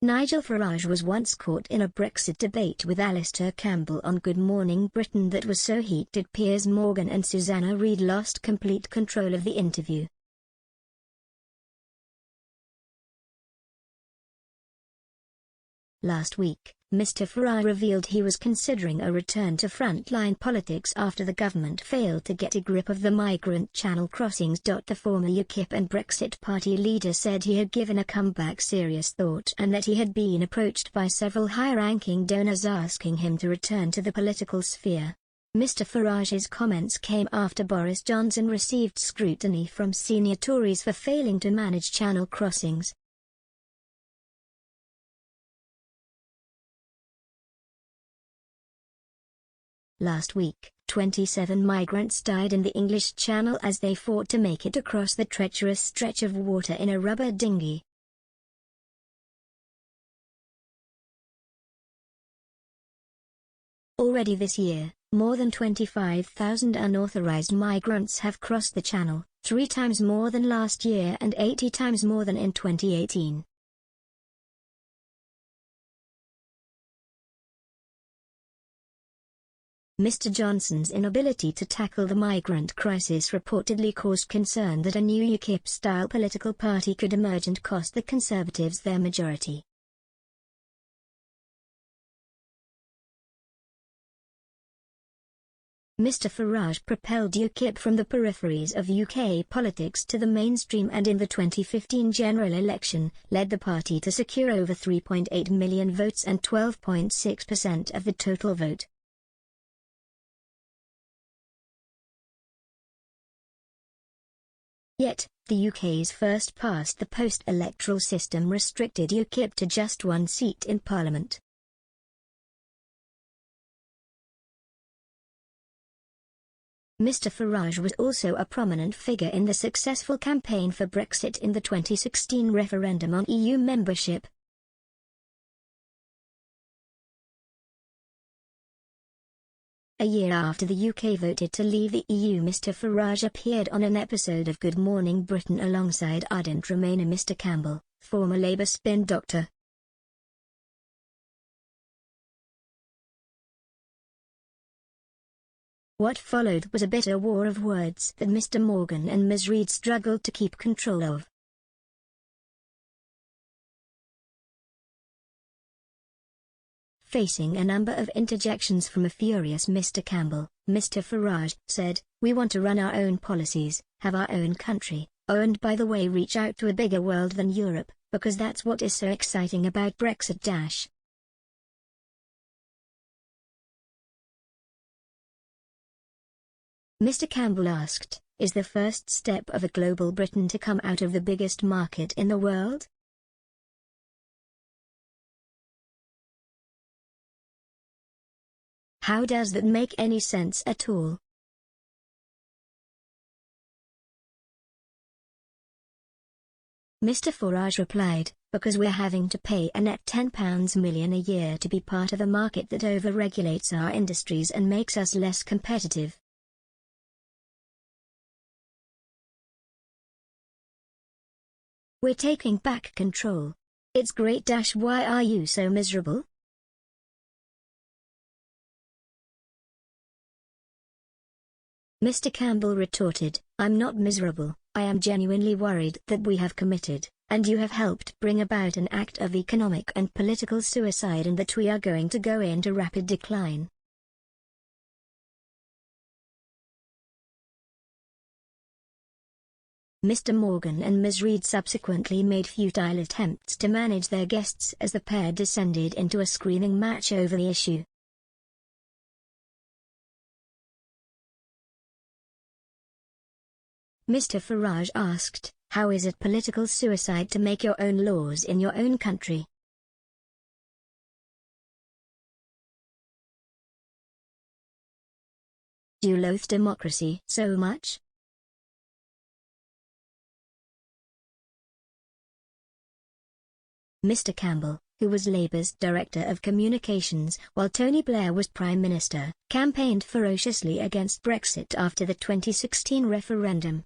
Nigel Farage was once caught in a Brexit debate with Alistair Campbell on Good Morning Britain that was so heated Piers Morgan and Susanna Reid lost complete control of the interview. Last week, Mr. Farage revealed he was considering a return to frontline politics after the government failed to get a grip of the migrant channel crossings. The former UKIP and Brexit party leader said he had given a comeback serious thought and that he had been approached by several high-ranking donors asking him to return to the political sphere. Mr. Farage's comments came after Boris Johnson received scrutiny from senior Tories for failing to manage channel crossings. Last week, 27 migrants died in the English Channel as they fought to make it across the treacherous stretch of water in a rubber dinghy. Already this year, more than 25,000 unauthorized migrants have crossed the Channel, 3 times more than last year and 80 times more than in 2018. Mr. Johnson's inability to tackle the migrant crisis reportedly caused concern that a new UKIP-style political party could emerge and cost the Conservatives their majority. Mr. Farage propelled UKIP from the peripheries of UK politics to the mainstream and in the 2015 general election, led the party to secure over 3.8 million votes and 12.6% of the total vote. Yet, the UK's first past the post-electoral system restricted UKIP to just 1 seat in Parliament. Mr. Farage was also a prominent figure in the successful campaign for Brexit in the 2016 referendum on EU membership. A year after the UK voted to leave the EU, Mr. Farage appeared on an episode of Good Morning Britain alongside ardent Remainer Mr. Campbell, former Labour spin doctor. What followed was a bitter war of words that Mr. Morgan and Ms. Reid struggled to keep control of. Facing a number of interjections from a furious Mr. Campbell, Mr. Farage said, "We want to run our own policies, have our own country, and by the way reach out to a bigger world than Europe, because that's what is so exciting about Brexit." Mr. Campbell asked, "Is the first step of a global Britain to come out of the biggest market in the world?" How does that make any sense at all? Mr. Farage replied, "Because we're having to pay a net £10 million a year to be part of a market that over-regulates our industries and makes us less competitive." We're taking back control. It's great. Why are you so miserable? Mr. Campbell retorted, "I'm not miserable, I am genuinely worried that we have committed, and you have helped bring about an act of economic and political suicide and that we are going to go into rapid decline." Mr. Morgan and Ms. Reid subsequently made futile attempts to manage their guests as the pair descended into a screaming match over the issue. Mr. Farage asked, "How is it political suicide to make your own laws in your own country?" "Do you loathe democracy so much?" Mr. Campbell, who was Labour's Director of Communications while Tony Blair was Prime Minister, campaigned ferociously against Brexit after the 2016 referendum.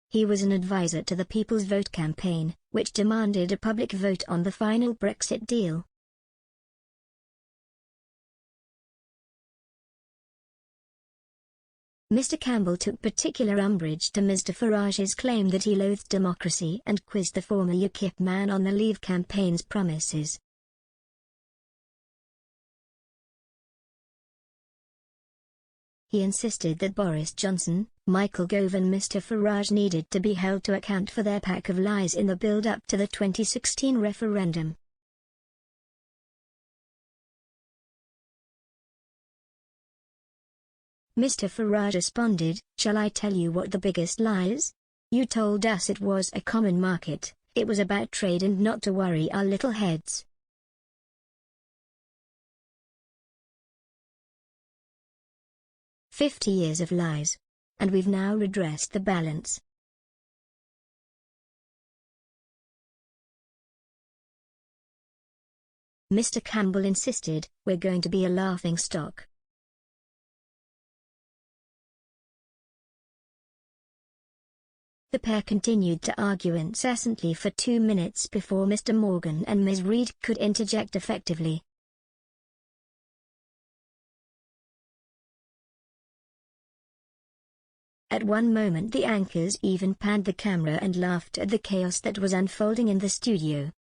He was an advisor to the People's Vote campaign, which demanded a public vote on the final Brexit deal. Mr. Campbell took particular umbrage to Mr. Farage's claim that he loathed democracy and quizzed the former UKIP man on the Leave campaign's promises. He insisted that Boris Johnson, Michael Gove and Mr. Farage needed to be held to account for their pack of lies in the build-up to the 2016 referendum. Mr. Farage responded, "Shall I tell you what the biggest lie is? You told us it was a common market, it was about trade and not to worry our little heads." "50 years of lies. And we've now redressed the balance." Mr. Campbell insisted, "We're going to be a laughingstock." The pair continued to argue incessantly for 2 minutes before Mr. Morgan and Ms. Reid could interject effectively. At one moment the anchors even panned the camera and laughed at the chaos that was unfolding in the studio.